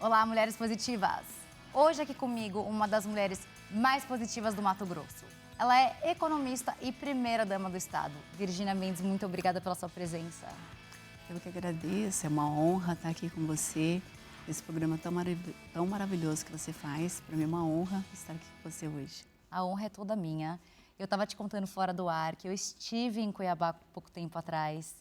Olá, mulheres positivas! Hoje aqui comigo uma das mulheres mais positivas do Mato Grosso. Ela é economista e primeira-dama do Estado. Virgínia Mendes, muito obrigada pela sua presença. Eu que agradeço, é uma honra estar aqui com você. Esse programa tão maravilhoso que você faz. Para mim é uma honra estar aqui com você hoje. A honra é toda minha. Eu estava te contando fora do ar que eu estive em Cuiabá pouco tempo atrás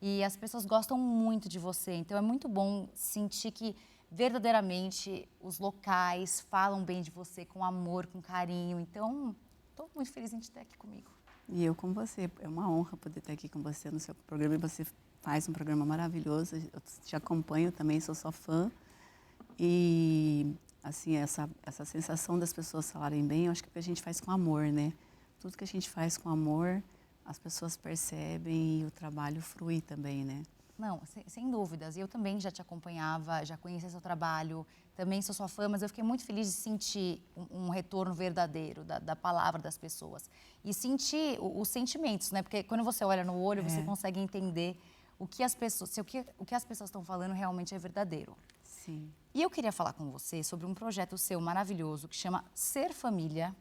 e as pessoas gostam muito de você. Então é muito bom sentir que verdadeiramente os locais falam bem de você com amor, com carinho. Então, estou muito feliz em te ter aqui comigo. E eu com você. É uma honra poder estar aqui com você no seu programa. E você faz um programa maravilhoso. Eu te acompanho também, sou sua fã. E, assim, essa sensação das pessoas falarem bem, eu acho que a gente faz com amor, né? Tudo que a gente faz com amor, as pessoas percebem e o trabalho flui também, né? Não, sem dúvidas. Eu também já te acompanhava, já conhecia seu trabalho, também sou sua fã, mas eu fiquei muito feliz de sentir um retorno verdadeiro da palavra das pessoas. E sentir os sentimentos, né? Porque quando você olha no olho, você consegue entender o que as pessoas, se o que as pessoas estão falando realmente é verdadeiro. Sim. E eu queria falar com você sobre um projeto seu maravilhoso que chama Ser Família.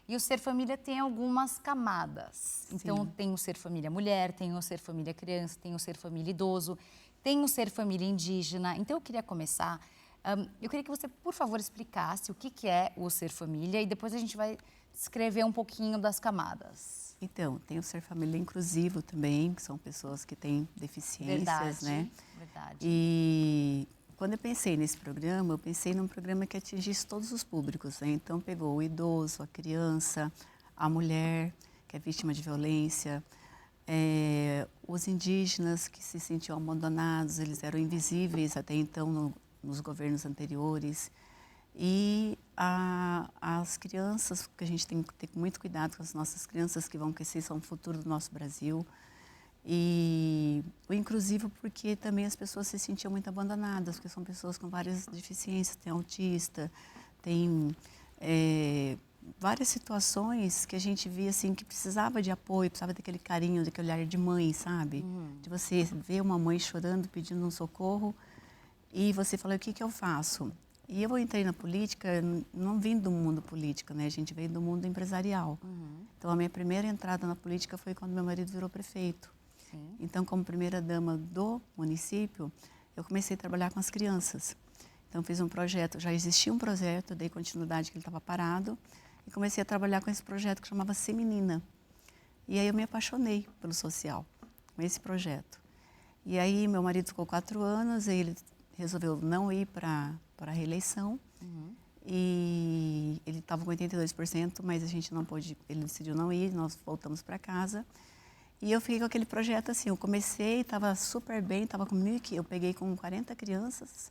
E o Ser Família tem algumas camadas. Então, tem o Ser Família Mulher, tem o Ser Família Criança, tem o Ser Família Idoso, tem o Ser Família Indígena. Então, eu queria começar... eu queria que você, por favor, explicasse o que é o Ser Família e depois a gente vai descrever um pouquinho das camadas. Então, tem o Ser Família Inclusivo também, que são pessoas que têm deficiências, né? Verdade. E quando eu pensei nesse programa, eu pensei num programa que atingisse todos os públicos, né? Então, pegou o idoso, a criança, a mulher, que é vítima de violência, os indígenas que se sentiam abandonados, eles eram invisíveis até então nos governos anteriores. E as crianças, que a gente tem que ter muito cuidado com as nossas crianças que vão crescer, são o futuro do nosso Brasil. E o inclusivo porque também as pessoas se sentiam muito abandonadas, porque são pessoas com várias deficiências, tem autista, tem várias situações que a gente via assim que precisava de apoio, precisava daquele carinho, daquele olhar de mãe, sabe? De você ver uma mãe chorando, pedindo um socorro e você fala, o que eu faço? E eu entrei na política, não vim do mundo político, né? A gente veio do mundo empresarial. Então, a minha primeira entrada na política foi quando meu marido virou prefeito. Então, como primeira-dama do município, eu comecei a trabalhar com as crianças. Então, fiz um projeto, já existia um projeto, dei continuidade que ele estava parado, e comecei a trabalhar com esse projeto que chamava Ser Menina. E aí eu me apaixonei pelo social, com esse projeto. E aí meu marido ficou 4 anos, e ele resolveu não ir para a reeleição, e ele estava com 82%, mas a gente não pôde, ele decidiu não ir, nós voltamos para casa. E eu fiquei com aquele projeto assim, eu comecei, estava super bem, estava com eu peguei com 140 crianças,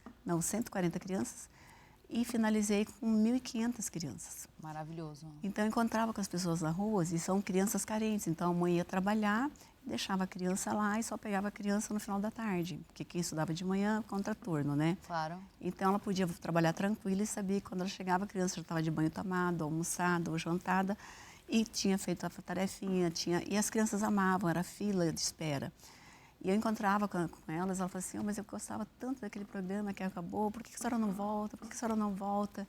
e finalizei com 1.500 crianças. Maravilhoso. Então, eu encontrava com as pessoas na rua, e são crianças carentes, então a mãe ia trabalhar, deixava a criança lá e só pegava a criança no final da tarde, porque quem estudava de manhã, contraturno, né? Claro. Então, ela podia trabalhar tranquila e sabia que quando ela chegava, a criança já estava de banho tomado, almoçada ou jantada, e tinha feito a tarefinha, e as crianças amavam, era fila de espera. E eu encontrava com elas, ela falava assim, mas eu gostava tanto daquele programa que acabou, por que a senhora não volta, por que a senhora não volta?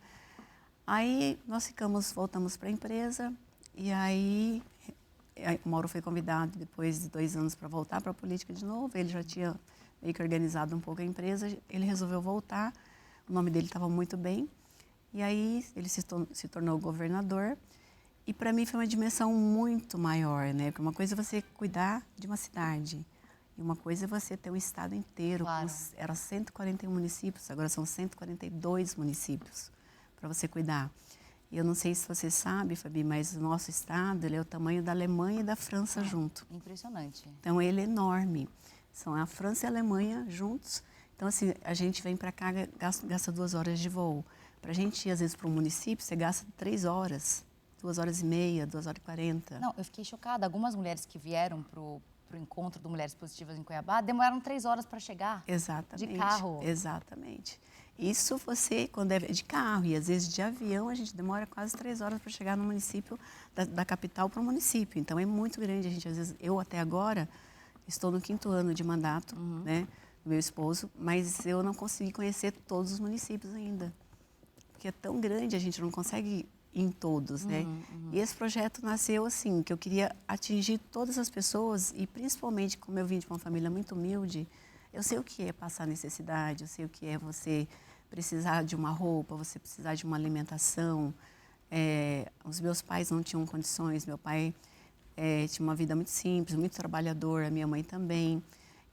Aí nós voltamos para a empresa, e aí o Mauro foi convidado depois de 2 anos para voltar para a política de novo, ele já tinha meio que organizado um pouco a empresa, ele resolveu voltar, o nome dele estava muito bem, e aí ele se tornou governador. E para mim foi uma dimensão muito maior, né? Porque uma coisa é você cuidar de uma cidade, e uma coisa é você ter um estado inteiro. Claro. Eram 141 municípios, agora são 142 municípios para você cuidar. E eu não sei se você sabe, Fabi, mas o nosso estado ele é o tamanho da Alemanha e da França junto. Impressionante. Então ele é enorme. São a França e a Alemanha juntos. Então assim, a gente vem para cá, gasta 2 horas de voo. Para a gente ir às vezes para um município, você gasta 3 horas. 2h30, 2h40. Não, eu fiquei chocada. Algumas mulheres que vieram pro encontro do Mulheres Positivas em Cuiabá demoraram 3 horas para chegar. Exatamente. De carro. Exatamente. Isso você, quando é de carro e às vezes de avião, a gente demora quase 3 horas para chegar no município, da capital para o município. Então é muito grande. A gente, às vezes, eu até agora estou no 5º ano de mandato, né? do meu esposo, mas eu não consegui conhecer todos os municípios ainda. Porque é tão grande, a gente não consegue ir em todos, né? E esse projeto nasceu assim, que eu queria atingir todas as pessoas e principalmente, como eu vim de uma família muito humilde, eu sei o que é passar necessidade, eu sei o que é você precisar de uma roupa, você precisar de uma alimentação. Os meus pais não tinham condições, meu pai tinha uma vida muito simples, muito trabalhador, a minha mãe também.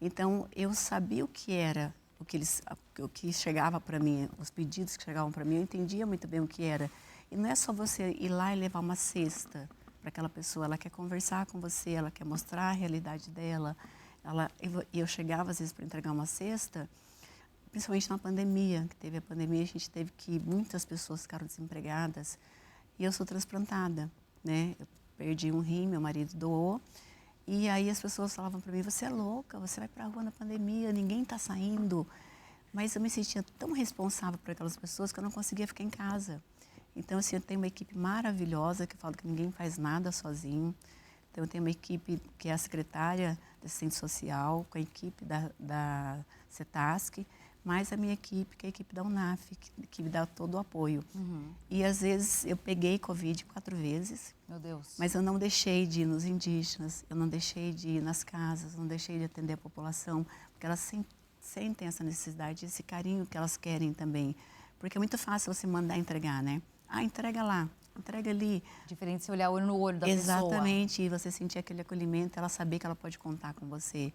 Então, eu sabia o que era, o que chegava para mim, os pedidos que chegavam para mim, eu entendia muito bem o que era. E não é só você ir lá e levar uma cesta para aquela pessoa, ela quer conversar com você, ela quer mostrar a realidade dela. E eu chegava às vezes para entregar uma cesta, principalmente na pandemia, que teve a pandemia, a gente teve que muitas pessoas ficaram desempregadas. E eu sou transplantada, né? Eu perdi um rim, meu marido doou. E aí as pessoas falavam para mim, você é louca, você vai para a rua na pandemia, ninguém está saindo. Mas eu me sentia tão responsável por aquelas pessoas que eu não conseguia ficar em casa. Então, assim, eu tenho uma equipe maravilhosa, que eu falo que ninguém faz nada sozinho. Então, eu tenho uma equipe que é a secretária da Assistência Social, com a equipe da CETASC, mais a minha equipe, que é a equipe da UNAF, que me dá todo o apoio. E, às vezes, eu peguei Covid 4 vezes. Meu Deus. Mas eu não deixei de ir nos indígenas, eu não deixei de ir nas casas, não deixei de atender a população, porque elas sentem essa necessidade, esse carinho que elas querem também. Porque é muito fácil você mandar entregar, né? Ah, entrega lá, entrega ali. Diferente de você olhar olho no olho da pessoa. Exatamente, e você sentir aquele acolhimento, ela saber que ela pode contar com você.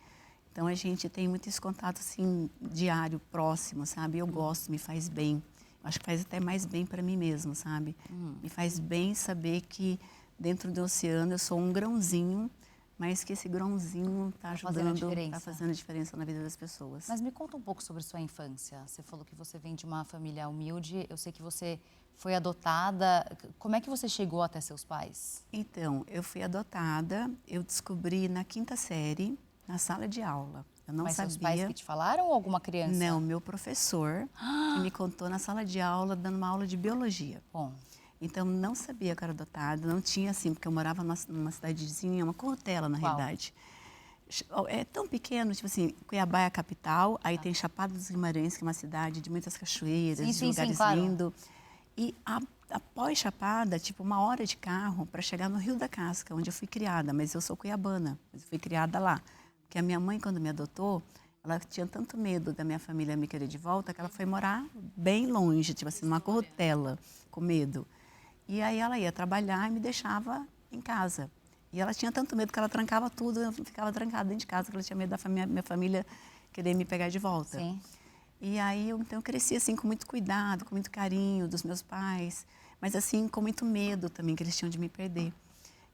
Então, a gente tem muito esse contato, assim, diário, próximo, sabe? Eu gosto, me faz bem. Acho que faz até mais bem para mim mesmo, sabe? Me faz bem saber que dentro do oceano eu sou um grãozinho, mas que esse grãozinho está ajudando, está fazendo a diferença na vida das pessoas. Mas me conta um pouco sobre sua infância. Você falou que você vem de uma família humilde, eu sei que você foi adotada. Como é que você chegou até seus pais? Então, eu fui adotada, eu descobri na 5ª série, na sala de aula. Eu não sabia. Mas seus pais que te falaram ou alguma criança? Não, meu professor, que me contou na sala de aula, dando uma aula de biologia. Bom. Então, não sabia que eu era adotada, não tinha assim, porque eu morava numa cidadezinha, uma Cortella, na realidade. É tão pequeno, tipo assim, Cuiabá é a capital, aí tem Chapada dos Guimarães, que é uma cidade de muitas cachoeiras, de lugares lindos. E após Chapada, tipo 1 hora de carro para chegar no Rio da Casca, onde eu fui criada, mas eu sou cuiabana, mas eu fui criada lá. Porque a minha mãe, quando me adotou, ela tinha tanto medo da minha família me querer de volta, que ela foi morar bem longe, tipo assim, numa Cortella, com medo. E aí ela ia trabalhar e me deixava em casa. E ela tinha tanto medo que ela trancava tudo, eu ficava trancada dentro de casa, porque ela tinha medo da minha família querer me pegar de volta. Sim. E aí, então, eu cresci assim, com muito cuidado, com muito carinho dos meus pais, mas assim, com muito medo também, que eles tinham de me perder.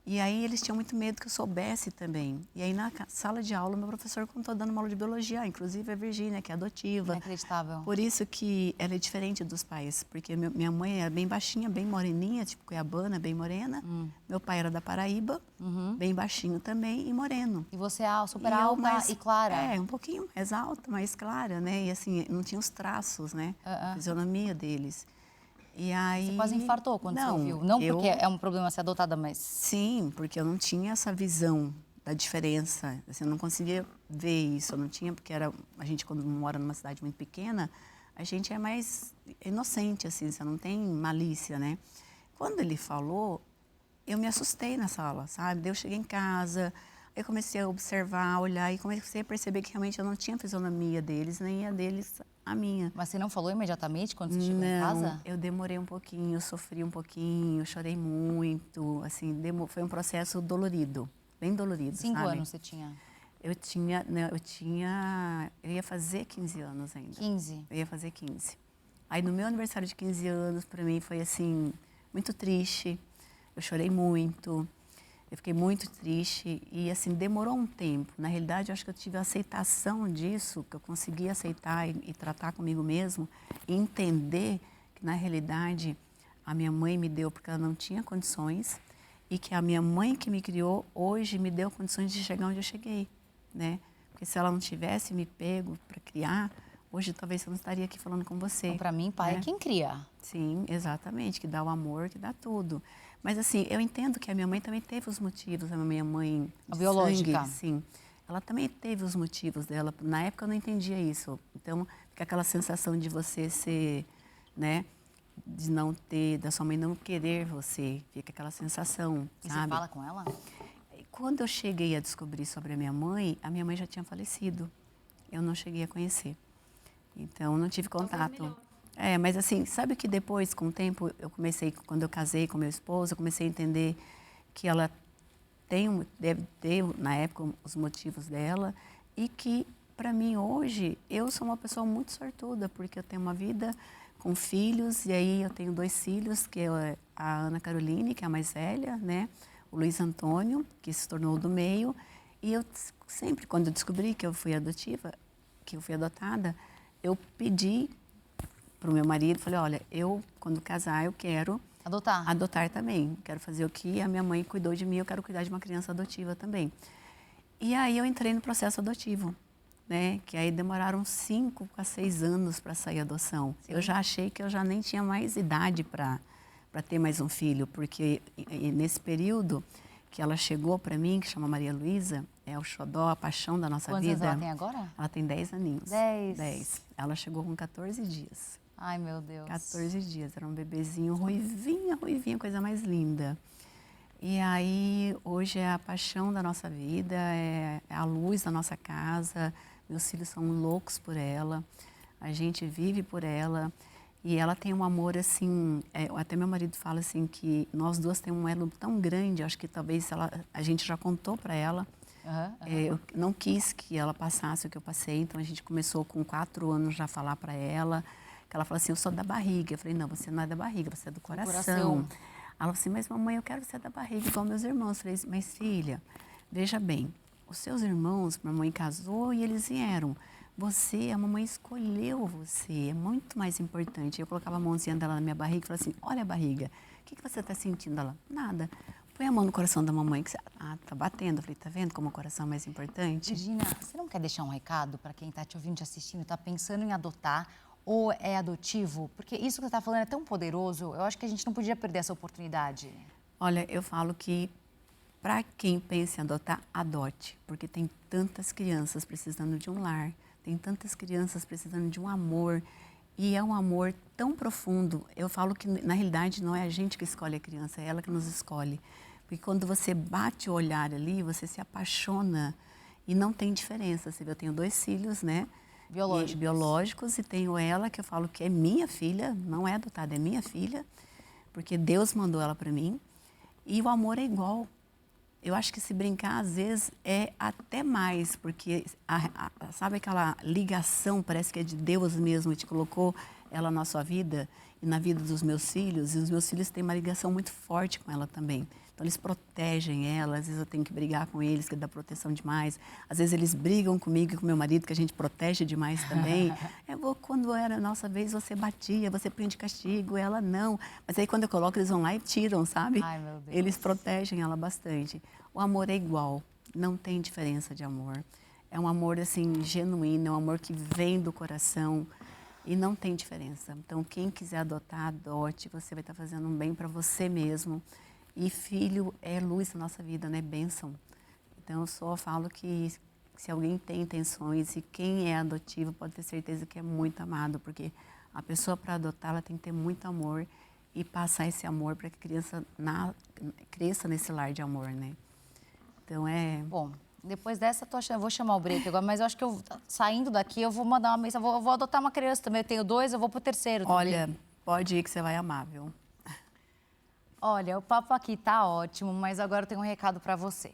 E aí, eles tinham muito medo que eu soubesse também. E aí, na sala de aula, meu professor contou dando uma aula de biologia, inclusive a Virgínia, que é adotiva. Inacreditável. Por isso que ela é diferente dos pais, porque minha mãe era bem baixinha, bem moreninha, tipo cuiabana, bem morena. Meu pai era da Paraíba, bem baixinho também e moreno. E você é super alta e clara. É, um pouquinho mais alta, mais clara, né? E assim, não tinha os traços, né? A fisionomia deles. E aí... Você quase infartou quando você ouviu. Não porque é um problema ser adotada, mas... Sim, porque eu não tinha essa visão da diferença. Assim, eu não conseguia ver isso. Eu não tinha, porque a gente, quando mora numa cidade muito pequena, a gente é mais inocente, assim, você não tem malícia, né? Quando ele falou, eu me assustei na sala, sabe? Daí eu cheguei em casa, eu comecei a observar, olhar e comecei a perceber que realmente eu não tinha a fisionomia deles, nem a deles a minha. Mas você não falou imediatamente quando você chegou em casa? Não, eu demorei um pouquinho, eu sofri um pouquinho, chorei muito, assim, foi um processo dolorido, bem dolorido, 5 sabe? anos você tinha? Eu ia fazer 15 anos ainda. 15? Eu ia fazer 15. Aí no meu aniversário de 15 anos, para mim foi assim, muito triste, eu chorei muito. Eu fiquei muito triste e, assim, demorou um tempo. Na realidade, eu acho que eu tive a aceitação disso, que eu consegui aceitar e tratar comigo mesmo e entender que, na realidade, a minha mãe me deu porque ela não tinha condições e que a minha mãe que me criou hoje me deu condições de chegar onde eu cheguei, né? Porque se ela não tivesse me pego para criar, hoje talvez eu não estaria aqui falando com você. Então, para mim, pai é quem cria. Sim, exatamente, que dá o amor, que dá tudo. Mas assim, eu entendo que a minha mãe também teve os motivos, a minha mãe a biológica. Sangue, sim. ela também teve os motivos dela. Na época eu não entendia isso. Então, fica aquela sensação de você ser, né, de não ter, da sua mãe não querer você. Fica aquela sensação, E sabe? você fala com ela? Quando eu cheguei a descobrir sobre a minha mãe já tinha falecido. Eu não cheguei a conhecer. Então, não tive contato. Mas assim, sabe que depois, com o tempo, quando eu casei com meu esposo, eu comecei a entender que ela deve ter, na época, os motivos dela e que, para mim, hoje, eu sou uma pessoa muito sortuda, porque eu tenho uma vida com filhos, e aí eu tenho 2 filhos, que é a Ana Caroline, que é a mais velha, né? O Luiz Antônio, que se tornou o do meio, e eu sempre, quando eu descobri que eu fui adotada, eu pedi para o meu marido, falei, olha, quando casar, eu quero adotar também. Quero fazer o que a minha mãe cuidou de mim, eu quero cuidar de uma criança adotiva também. E aí eu entrei no processo adotivo, né? Que aí demoraram 5 a 6 anos para sair a adoção. Sim. Eu já achei que eu já nem tinha mais idade para ter mais um filho, porque nesse período que ela chegou para mim, que chama Maria Luísa, é o xodó, a paixão da nossa vida. Quantos anos ela tem agora? Ela tem 10 aninhos. 10. Ela chegou com 14 dias. Ai, meu Deus. 14 dias. Era um bebezinho ruivinha, coisa mais linda. E aí, hoje é a paixão da nossa vida, é a luz da nossa casa. Meus filhos são loucos por ela. A gente vive por ela. E ela tem um amor, assim... até meu marido fala, assim, que nós duas temos um elo tão grande. Acho que talvez a gente já contou para ela. Eu não quis que ela passasse o que eu passei. Então, a gente começou com 4 anos já a falar para ela. Ela falou assim, eu sou da barriga. Eu falei, não, você não é da barriga, você é do coração. Ela falou assim, mas mamãe, eu quero ser da barriga igual meus irmãos. Eu falei, mas filha, veja bem, os seus irmãos, mamãe casou e eles vieram. A mamãe escolheu você, é muito mais importante. Eu colocava a mãozinha dela na minha barriga e falava assim, olha a barriga, o que você está sentindo? Ela, nada. Põe a mão no coração da mamãe, que tá batendo. Eu falei, tá vendo como o coração é mais importante? Regina, você não quer deixar um recado para quem está te ouvindo, te assistindo, está pensando em adotar, ou é adotivo? Porque isso que você está falando é tão poderoso, eu acho que a gente não podia perder essa oportunidade. Olha, eu falo que para quem pensa em adotar, adote. Porque tem tantas crianças precisando de um lar, tem tantas crianças precisando de um amor. E é um amor tão profundo. Eu falo que, na realidade, não é a gente que escolhe a criança, é ela que nos escolhe. Porque quando você bate o olhar ali, você se apaixona e não tem diferença. Você vê, eu tenho 2 filhos, né? Biológicos, e tenho ela, que eu falo que é minha filha, não é adotada, é minha filha, porque Deus mandou ela para mim, e o amor é igual. Eu acho que se brincar, às vezes, é até mais, porque sabe aquela ligação, parece que é de Deus mesmo, que te colocou ela na sua vida e na vida dos meus filhos, e os meus filhos têm uma ligação muito forte com ela também. Então, eles protegem ela, às vezes eu tenho que brigar com eles, que dá proteção demais. Às vezes eles brigam comigo e com meu marido, que a gente protege demais também. Quando era a nossa vez, você batia, você punha de castigo, ela não. Mas aí quando eu coloco, eles vão lá e tiram, sabe? Ai, meu Deus. Eles protegem ela bastante. O amor é igual, não tem diferença de amor. É um amor, assim, genuíno, é um amor que vem do coração e não tem diferença. Então, quem quiser adotar, adote. Você vai estar fazendo um bem para você mesmo. E filho é luz da nossa vida, né? Bênção. Então, eu só falo que se alguém tem intenções e quem é adotivo pode ter certeza que é muito amado, porque a pessoa para adotar, ela tem que ter muito amor e passar esse amor para que a criança cresça nesse lar de amor, né? Então, Bom, depois dessa, eu vou chamar o break agora, mas eu acho que saindo daqui, eu vou mandar uma mensagem, eu vou adotar uma criança também. Eu tenho 2, eu vou pro 3º também. Olha, pode ir que você vai amar, viu? Olha, o papo aqui tá ótimo, mas agora eu tenho um recado para você.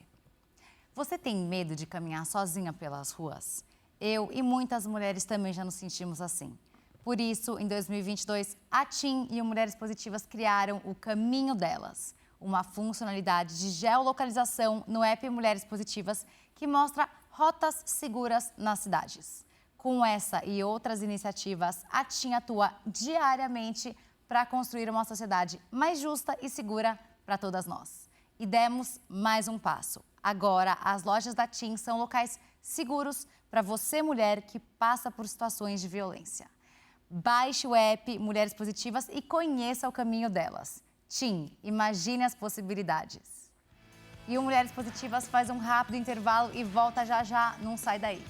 Você tem medo de caminhar sozinha pelas ruas? Eu e muitas mulheres também já nos sentimos assim. Por isso, em 2022, a TIM e o Mulheres Positivas criaram o Caminho Delas, uma funcionalidade de geolocalização no app Mulheres Positivas que mostra rotas seguras nas cidades. Com essa e outras iniciativas, a TIM atua diariamente para construir uma sociedade mais justa e segura para todas nós. E demos mais um passo. Agora, as lojas da TIM são locais seguros para você, mulher, que passa por situações de violência. Baixe o app Mulheres Positivas e conheça o caminho delas. TIM, imagine as possibilidades. E o Mulheres Positivas faz um rápido intervalo e volta já já, não sai daí.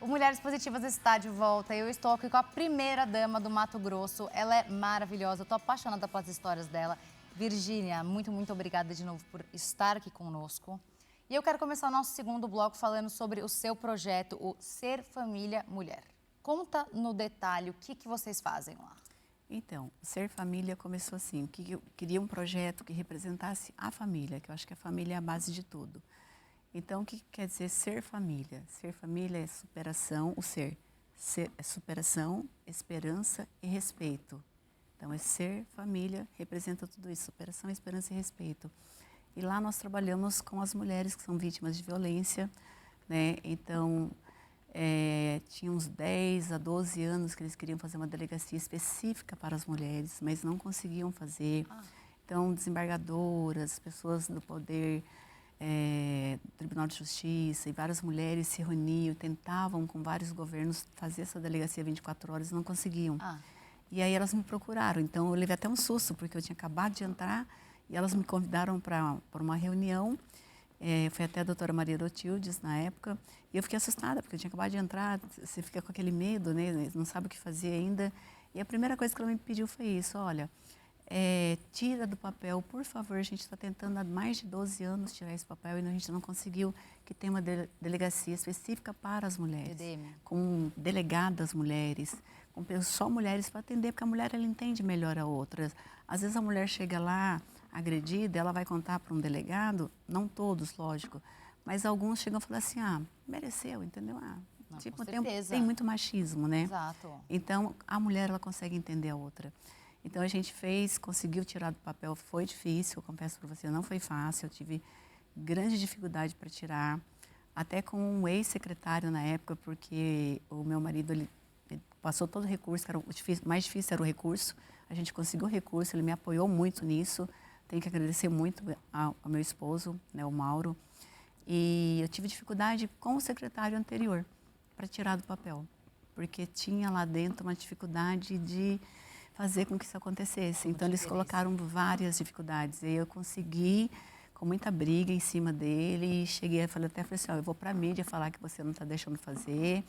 O Mulheres Positivas está de volta. Eu estou aqui com a primeira dama do Mato Grosso. Ela é maravilhosa, eu estou apaixonada pelas histórias dela. Virgínia, muito, muito obrigada de novo por estar aqui conosco. E eu quero começar o nosso segundo bloco falando sobre o seu projeto, o Ser Família Mulher. Conta no detalhe o que vocês fazem lá. Então, o Ser Família começou assim, que eu queria um projeto que representasse a família, que eu acho que a família é a base de tudo. Então, o que quer dizer ser família? Ser família é superação, é superação, esperança e respeito. Então, é ser família, representa tudo isso, superação, esperança e respeito. E lá nós trabalhamos com as mulheres que são vítimas de violência, né? Então, tinha uns 10 a 12 anos que eles queriam fazer uma delegacia específica para as mulheres, mas não conseguiam fazer. Então, desembargadoras, pessoas do poder, Tribunal de Justiça e várias mulheres se reuniam, tentavam com vários governos fazer essa delegacia 24 horas e não conseguiam. E aí elas me procuraram, então eu levei até um susto, porque eu tinha acabado de entrar e elas me convidaram para uma reunião. Foi até a doutora Maria Rotildes na época, e eu fiquei assustada, porque eu tinha acabado de entrar, você fica com aquele medo, né? Não sabe o que fazer ainda. E a primeira coisa que ela me pediu foi isso: olha, tira do papel, por favor, a gente está tentando há mais de 12 anos tirar esse papel e a gente não conseguiu, que tem uma delegacia específica para as mulheres, com delegadas mulheres, com só mulheres para atender, porque a mulher ela entende melhor a outra. Às vezes a mulher chega lá agredida, ela vai contar para um delegado, não todos, lógico, mas alguns chegam e falam assim, mereceu, entendeu? Não, tipo, com tem muito machismo, né? Exato. Então, a mulher, ela consegue entender a outra. Então, a gente conseguiu tirar do papel, foi difícil, eu confesso para você, não foi fácil, eu tive grande dificuldade para tirar, até com um ex-secretário na época, porque o meu marido, ele passou todo o recurso, que era mais difícil era o recurso, a gente conseguiu o recurso, ele me apoiou muito nisso, tenho que agradecer muito ao meu esposo, né, o Mauro, e eu tive dificuldade com o secretário anterior para tirar do papel, porque tinha lá dentro uma dificuldade de fazer com que isso acontecesse. Então, eles colocaram várias dificuldades. E eu consegui, com muita briga em cima dele, cheguei e falei assim, eu vou para a mídia falar que você não está deixando fazer.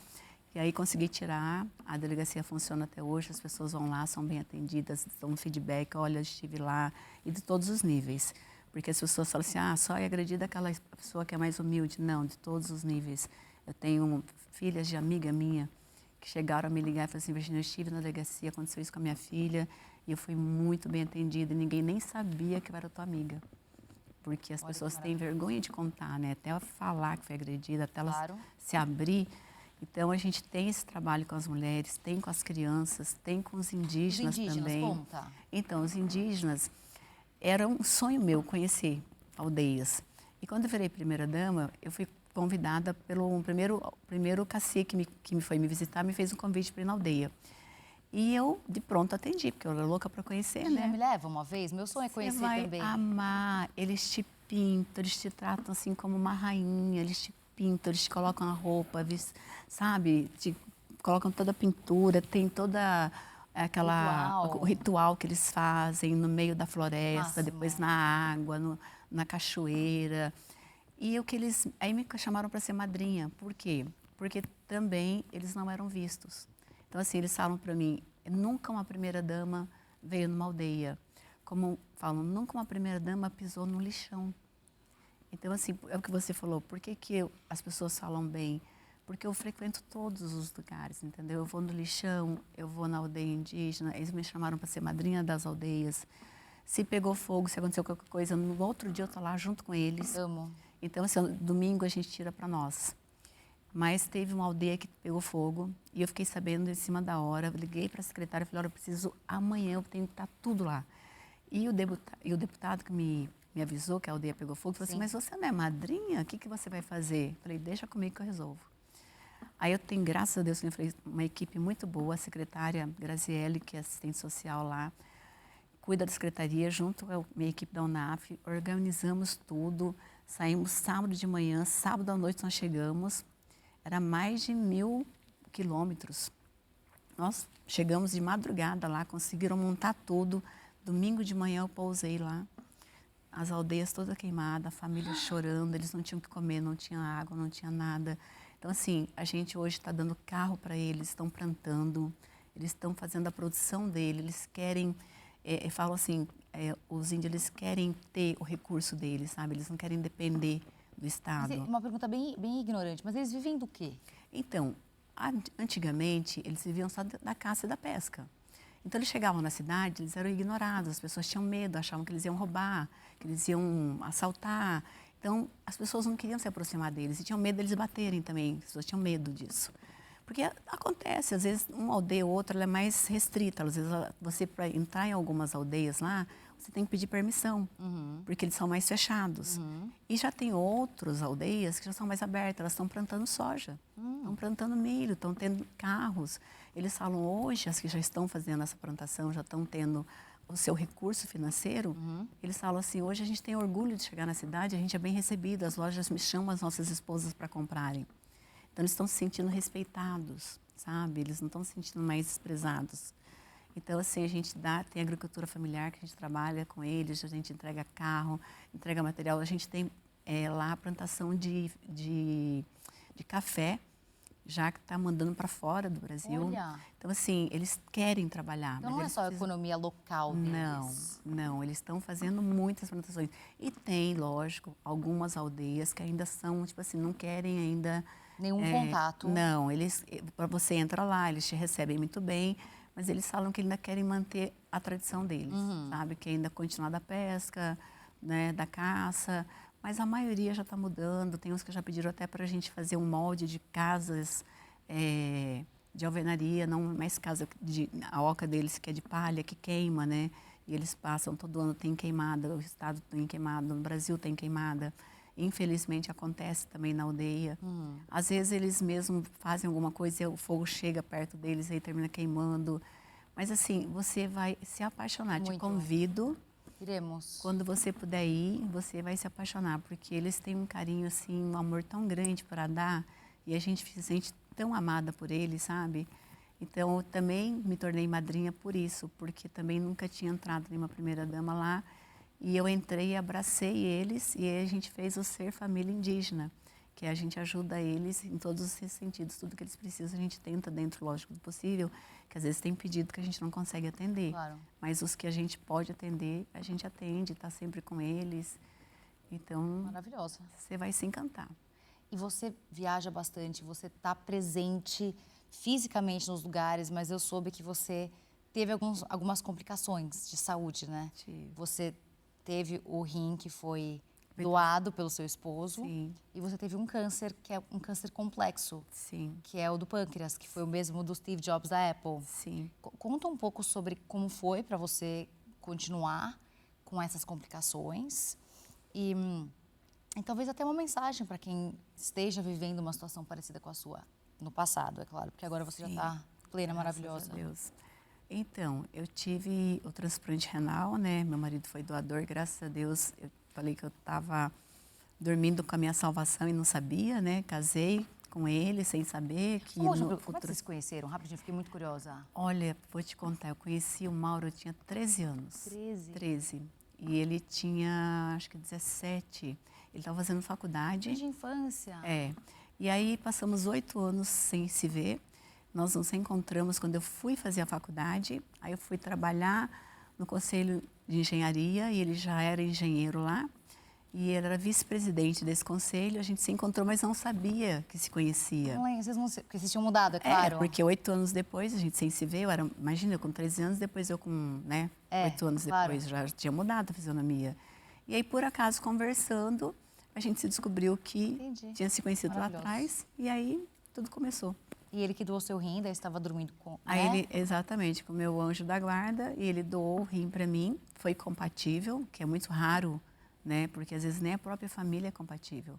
E aí consegui tirar, a delegacia funciona até hoje, as pessoas vão lá, são bem atendidas, dão feedback, olha, eu estive lá, e de todos os níveis. Porque as pessoas falam assim, só é agredida aquela pessoa que é mais humilde. Não, de todos os níveis. Eu tenho filhas de amiga minha, que chegaram a me ligar e falaram assim, Virgínia, eu estive na delegacia, aconteceu isso com a minha filha, e eu fui muito bem atendida, e ninguém nem sabia que eu era tua amiga. Porque as pessoas têm vergonha de contar, né? Até ela falar que foi agredida, até ela se abrir. Então, a gente tem esse trabalho com as mulheres, tem com as crianças, tem com os indígenas também. Conta. Então, os indígenas, era um sonho meu conhecer aldeias. E quando eu virei primeira-dama, eu fui convidada pelo primeiro cacique que me foi me visitar, me fez um convite para ir na aldeia. E eu, de pronto, atendi, porque eu era louca para conhecer, né? Me leva uma vez, meu sonho é conhecer também. Você vai amar, eles te pintam, eles te tratam assim como uma rainha, eles te pintam, eles te colocam a roupa, sabe? Te colocam toda a pintura, tem toda o ritual que eles fazem no meio da floresta, depois na água, na cachoeira. E aí me chamaram para ser madrinha. Por quê? Porque também eles não eram vistos. Então, assim, eles falam para mim, nunca uma primeira-dama veio numa aldeia. Como falam, nunca uma primeira-dama pisou no lixão. Então, assim, é o que você falou, por que as pessoas falam bem? Porque eu frequento todos os lugares, entendeu? Eu vou no lixão, eu vou na aldeia indígena, eles me chamaram para ser madrinha das aldeias. Se pegou fogo, se aconteceu qualquer coisa, no outro dia eu estou lá junto com eles. Amo. Então, assim, domingo a gente tira para nós. Mas teve uma aldeia que pegou fogo e eu fiquei sabendo em cima da hora. Eu liguei para a secretária e falei, olha, eu preciso, amanhã eu tenho que estar tudo lá. E o deputado que me avisou que a aldeia pegou fogo, falou assim, mas você não é madrinha? O que você vai fazer? Eu falei, deixa comigo que eu resolvo. Aí eu tenho, graças a Deus, uma equipe muito boa, a secretária Graziele, que é assistente social lá, cuida da secretaria, junto com a minha equipe da UNAF, organizamos tudo, saímos sábado de manhã, sábado à noite nós chegamos, era mais de 1000 quilômetros Nós chegamos de madrugada lá, conseguiram montar tudo. Domingo de manhã eu pousei lá. As aldeias toda queimada, a família chorando, eles não tinham o que comer, não tinha água, não tinha nada. Então, assim, a gente hoje está dando carro para eles, estão plantando, eles estão fazendo a produção dele, eles querem, falam assim, os índios, eles querem ter o recurso deles, sabe? Eles não querem depender do Estado. Mas, uma pergunta bem ignorante, mas eles vivem do quê? Então, antigamente, eles viviam só da caça e da pesca. Então, eles chegavam na cidade, eles eram ignorados, as pessoas tinham medo, achavam que eles iam roubar, que eles iam assaltar. Então, as pessoas não queriam se aproximar deles e tinham medo deles baterem também, as pessoas tinham medo disso. Porque acontece, às vezes, uma aldeia ou outra ela é mais restrita. Às vezes, você, para entrar em algumas aldeias lá, você tem que pedir permissão, porque eles são mais fechados. E já tem outras aldeias que já são mais abertas, elas estão plantando soja, estão plantando milho, estão tendo carros. Eles falam hoje, as que já estão fazendo essa plantação, já estão tendo o seu recurso financeiro, eles falam assim, hoje a gente tem orgulho de chegar na cidade, a gente é bem recebido, as lojas me chamam as nossas esposas para comprarem. Então, eles estão se sentindo respeitados, sabe? Eles não estão se sentindo mais desprezados. Então, assim, a gente tem agricultura familiar, que a gente trabalha com eles, a gente entrega carro, entrega material. A gente tem lá a plantação de café, já que está mandando para fora do Brasil. Olha. Então, assim, eles querem trabalhar. Então, não é só a economia local deles. Não, eles estão fazendo muitas plantações. E tem, lógico, algumas aldeias que ainda são, tipo assim, não querem ainda... Nenhum contato. Não, para você entra lá, eles te recebem muito bem, mas eles falam que ainda querem manter a tradição deles, sabe? Que ainda continuar da pesca, né, da caça, mas a maioria já está mudando. Tem uns que já pediram até para a gente fazer um molde de casas de alvenaria, não mais casa a oca deles que é de palha, que queima, né? E eles passam todo ano, tem queimada, o estado tem queimada, no Brasil tem queimada. Infelizmente, acontece também na aldeia. Às vezes, eles mesmos fazem alguma coisa e o fogo chega perto deles e aí termina queimando. Mas, assim, você vai se apaixonar. Muito. Te convido. Iremos. Quando você puder ir, você vai se apaixonar. Porque eles têm um carinho, assim, um amor tão grande para dar. E a gente se sente tão amada por eles, sabe? Então, eu também me tornei madrinha por isso. Porque também nunca tinha entrado nenhuma primeira-dama lá. E eu entrei e abracei eles e aí a gente fez o Ser Família Indígena, que a gente ajuda eles em todos os sentidos, tudo que eles precisam a gente tenta dentro, lógico, do possível, que às vezes tem pedido que a gente não consegue atender, Claro. mas os que a gente pode atender, a gente atende, está sempre com eles. Então, Maravilhosa. você vai se encantar. E você viaja bastante, você está presente fisicamente nos lugares, mas eu soube que você teve algumas complicações de saúde, né? Tive. Você teve o rim que foi doado pelo seu esposo. Sim. E você teve um câncer que é um câncer complexo. Sim. Que é o do pâncreas, que foi o mesmo do Steve Jobs da Apple. Sim. Conta um pouco sobre como foi para você continuar com essas complicações e talvez até uma mensagem para quem esteja vivendo uma situação parecida com a sua no passado, é claro, porque agora você já está plena, maravilhosa. Graças a Deus. Então, eu tive o transplante renal, né? Meu marido foi doador, graças a Deus. Eu falei que eu estava dormindo com a minha salvação e não sabia, né? Casei com ele sem saber que... Como é que vocês se conheceram? Rapidinho, fiquei muito curiosa. Olha, vou te contar, eu conheci o Mauro, eu tinha 13 anos. 13? 13. E ele tinha, acho que 17. Ele estava fazendo faculdade. Desde infância? É. E aí passamos 8 anos sem se ver. Nós nos encontramos quando eu fui fazer a faculdade, aí eu fui trabalhar no Conselho de Engenharia e ele já era engenheiro lá e ele era vice-presidente desse conselho. A gente se encontrou, mas não sabia que se conhecia. Não lembro, porque vocês tinham mudado, é claro. Porque 8 anos depois, a gente sem se ver, imagina, eu com 13 anos, depois eu com, 8 anos claro. depois, já tinha mudado a fisionomia. E aí, por acaso, conversando, a gente se descobriu que tinha se conhecido lá atrás e aí tudo começou. E ele que doou seu rim, daí estava dormindo com... Aí ele, exatamente, com o meu anjo da guarda, e ele doou o rim para mim, foi compatível, que é muito raro, né? Porque às vezes nem a própria família é compatível.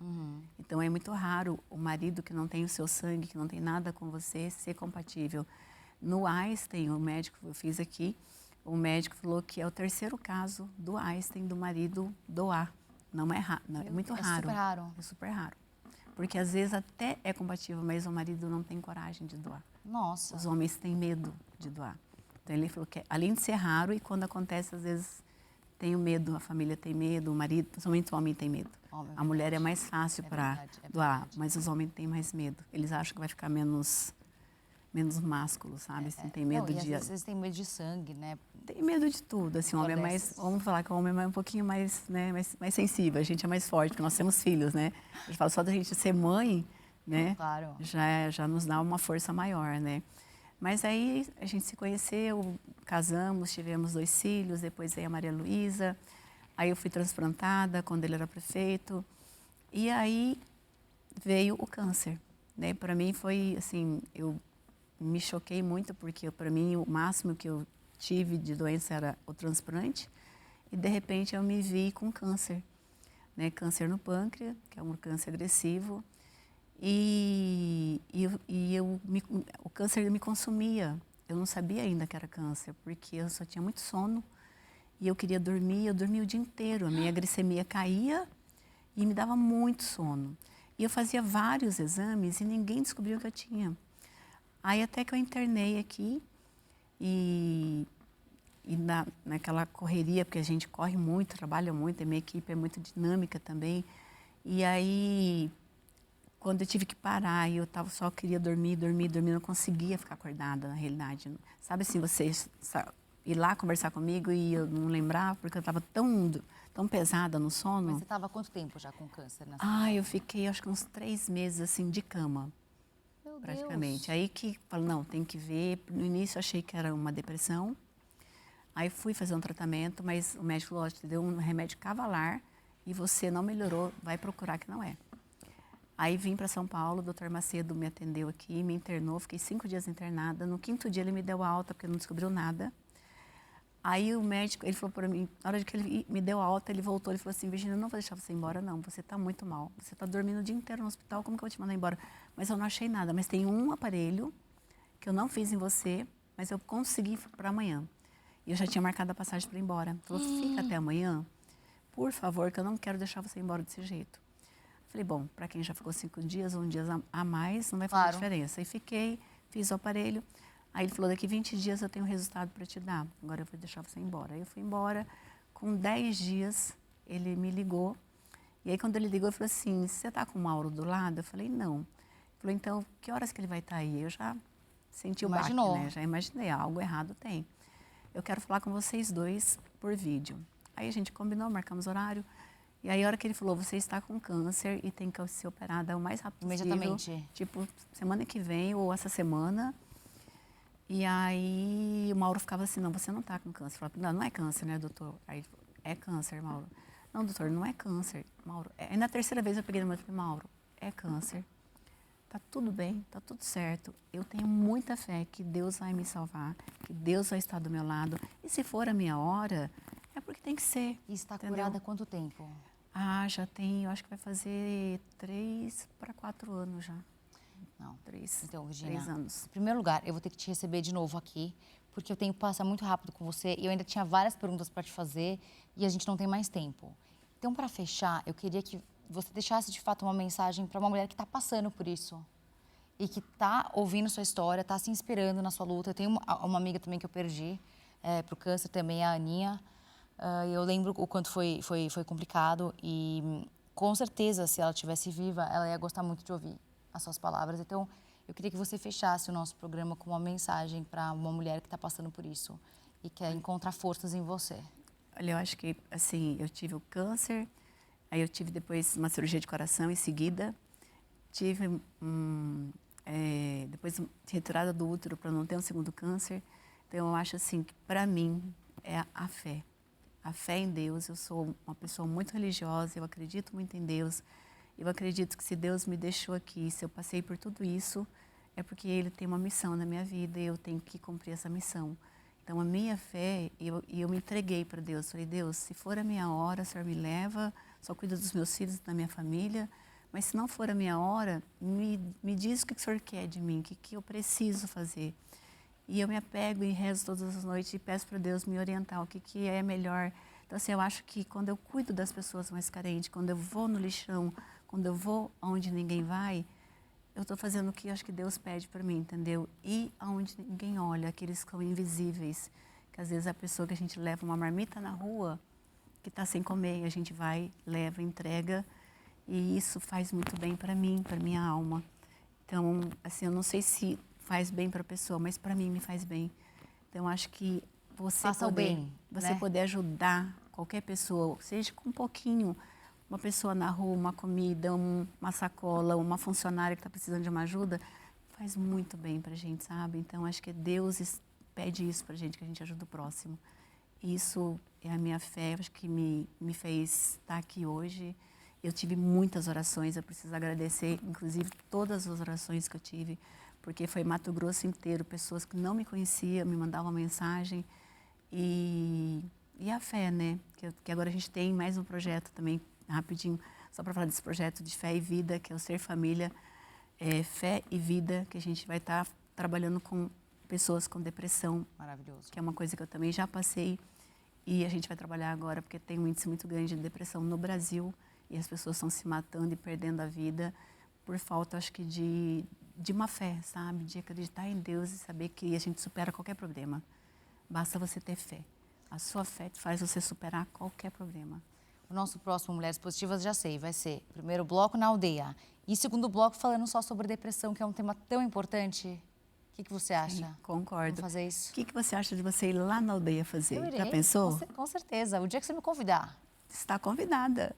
Então é muito raro o marido que não tem o seu sangue, que não tem nada com você, ser compatível. No Einstein, o médico que eu fiz aqui, o médico falou que é o 3º caso do Einstein, do marido doar. Não é raro, é muito raro. É super raro. É super raro. Porque às vezes até é compatível, mas o marido não tem coragem de doar. Nossa. Os homens têm medo de doar. Então ele falou que além de ser raro, e quando acontece, às vezes tem o medo, a família tem medo, o marido, principalmente o homem tem medo. A mulher é mais fácil para doar, mas os homens têm mais medo. Eles acham que vai ficar menos másculo, sabe? Assim, tem medo Não, de... às vezes tem medo de sangue, né? Tem medo de tudo, assim, o homem é mais, vamos falar que o homem é um pouquinho mais, né, mais sensível, a gente é mais forte, porque nós temos filhos, né? A gente fala só da gente ser mãe, né? Claro. Já nos dá uma força maior, né? Mas aí a gente se conheceu, casamos, tivemos 2 filhos, depois veio a Maria Luísa, aí eu fui transplantada quando ele era prefeito, e aí veio o câncer, né? Para mim foi assim, eu me choquei muito, porque para mim o máximo que eu tive de doença era o transplante, e de repente eu me vi com câncer, né? Câncer no pâncreas, que é um câncer agressivo, o câncer me consumia. Eu não sabia ainda que era câncer, porque eu só tinha muito sono e eu queria dormir, eu dormia o dia inteiro. A minha glicemia caía e me dava muito sono. E eu fazia vários exames e ninguém descobriu o que eu tinha. Aí até que eu internei aqui naquela correria, porque a gente corre muito, trabalha muito, a minha equipe é muito dinâmica também. E aí, quando eu tive que parar e eu só queria dormir, não conseguia ficar acordada, na realidade. Sabe assim, você ir lá conversar comigo e eu não lembrava, porque eu estava tão pesada no sono. Mas você estava há quanto tempo já com câncer? Eu fiquei acho que uns 3 meses assim de cama. Meu Praticamente. Deus. Aí que falei, não, tem que ver. No início eu achei que era uma depressão. Aí fui fazer um tratamento, mas o médico falou, te deu um remédio cavalar e você não melhorou, vai procurar que não é. Aí vim para São Paulo, o doutor Macedo me atendeu aqui, me internou, fiquei 5 dias internada. No 5º dia ele me deu alta, porque não descobriu nada. Aí o médico, ele falou para mim, na hora que ele me deu alta, ele voltou, ele falou assim, Virginia, eu não vou deixar você ir embora não, você está muito mal. Você está dormindo o dia inteiro no hospital, como que eu vou te mandar embora? Mas eu não achei nada, mas tem um aparelho que eu não fiz em você, mas eu consegui para amanhã. E eu já tinha marcado a passagem para ir embora. Ele falou, fica até amanhã, por favor, que eu não quero deixar você ir embora desse jeito. Falei, bom, para quem já ficou 5 dias ou um dia a mais, não vai fazer diferença. Aí fiquei, fiz o aparelho. Aí ele falou, daqui 20 dias eu tenho um resultado para te dar. Agora eu vou deixar você ir embora. Aí eu fui embora. Com 10 dias, ele me ligou. E aí quando ele ligou, ele falou assim, você está com o Mauro do lado? Eu falei, não. Ele falou, então, que horas que ele vai estar aí? Eu já senti o baque, né? Já imaginei, algo errado tem. Eu quero falar com vocês 2 por vídeo. Aí a gente combinou, marcamos horário. E aí, a hora que ele falou, você está com câncer e tem que ser operada o mais rápido possível. Imediatamente. Tipo, semana que vem ou essa semana. E aí, o Mauro ficava assim, não, você não está com câncer. Eu falava, não é câncer, né, doutor? Aí, é câncer, Mauro. Não, doutor, não é câncer, Mauro. Aí, na 3ª vez, eu peguei no meu e falei, Mauro, é câncer. Tá tudo bem, tá tudo certo. Eu tenho muita fé que Deus vai me salvar, que Deus vai estar do meu lado. E se for a minha hora, é porque tem que ser. E está curada há quanto tempo? Já tem, eu acho que vai fazer 3 para 4 anos já. Não. 3, então, Virginia, 3 anos. Em primeiro lugar, eu vou ter que te receber de novo aqui, porque eu tenho que passar muito rápido com você e eu ainda tinha várias perguntas para te fazer e a gente não tem mais tempo. Então, para fechar, eu queria que você deixasse de fato uma mensagem para uma mulher que está passando por isso e que está ouvindo sua história, está se inspirando na sua luta. Eu tenho uma amiga também que eu perdi para o câncer também, a Aninha. Eu lembro o quanto foi complicado e com certeza, se ela estivesse viva, ela ia gostar muito de ouvir as suas palavras. Então, eu queria que você fechasse o nosso programa com uma mensagem para uma mulher que está passando por isso e quer encontrar forças em você. Olha, eu acho que, assim, eu tive o câncer, aí eu tive depois uma cirurgia de coração em seguida, tive depois retirada do útero para não ter um segundo câncer. Então, eu acho, assim, que para mim é a fé. A fé em Deus. Eu sou uma pessoa muito religiosa, eu acredito muito em Deus. Eu acredito que se Deus me deixou aqui, se eu passei por tudo isso, é porque Ele tem uma missão na minha vida e eu tenho que cumprir essa missão. Então, a minha fé, eu me entreguei para Deus. Falei, Deus, se for a minha hora, o Senhor me leva, só cuida dos meus filhos e da minha família. Mas se não for a minha hora, me diz o que o Senhor quer de mim, o que eu preciso fazer. E eu me apego e rezo todas as noites e peço para Deus me orientar o que é melhor. Então, assim, eu acho que quando eu cuido das pessoas mais carentes, quando eu vou no lixão, quando eu vou onde ninguém vai, eu estou fazendo o que eu acho que Deus pede para mim, entendeu? E aonde ninguém olha, aqueles que são invisíveis, que às vezes a pessoa que a gente leva uma marmita na rua, que está sem comer, a gente vai, leva, entrega, e isso faz muito bem para mim, para minha alma. Então, assim, eu não sei se faz bem para a pessoa, mas para mim me faz bem. Então, acho que você poder ajudar qualquer pessoa, seja com um pouquinho, uma pessoa na rua, uma comida, uma sacola, uma funcionária que está precisando de uma ajuda, faz muito bem para a gente, sabe? Então, acho que Deus pede isso para a gente, que a gente ajude o próximo. Isso é a minha fé, acho que me fez estar aqui hoje. Eu tive muitas orações, eu preciso agradecer, inclusive, todas as orações que eu tive, porque foi Mato Grosso inteiro, pessoas que não me conheciam, me mandavam mensagem. E a fé, né? Que agora a gente tem mais um projeto também, rapidinho, só para falar desse projeto de fé e vida, que é o Ser Família, Fé e Vida, que a gente vai estar trabalhando com pessoas com depressão. Maravilhoso. Que é uma coisa que eu também já passei e a gente vai trabalhar agora, porque tem um índice muito grande de depressão no Brasil e as pessoas estão se matando e perdendo a vida por falta, acho que, de uma fé, sabe? De acreditar em Deus e saber que a gente supera qualquer problema. Basta você ter fé. A sua fé faz você superar qualquer problema. O nosso próximo Mulheres Positivas, já sei, vai ser primeiro bloco na aldeia e segundo bloco falando só sobre depressão, que é um tema tão importante. O que você acha? Sim, concordo. Vamos fazer isso? O que você acha de você ir lá na aldeia fazer? Eu irei, já pensou? Com certeza. O dia que você me convidar. Está convidada.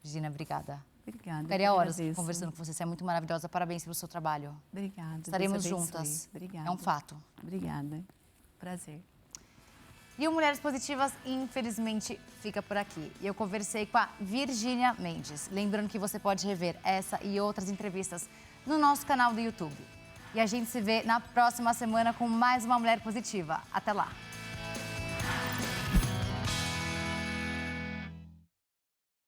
Gina, obrigada. Obrigada. Ficaria horas conversando com você. Você é muito maravilhosa. Parabéns pelo seu trabalho. Obrigada. Estaremos juntas. Obrigada. É um fato. Obrigada. Prazer. E o Mulheres Positivas, infelizmente, fica por aqui. E eu conversei com a Virgínia Mendes. Lembrando que você pode rever essa e outras entrevistas no nosso canal do YouTube. E a gente se vê na próxima semana com mais uma Mulher Positiva. Até lá!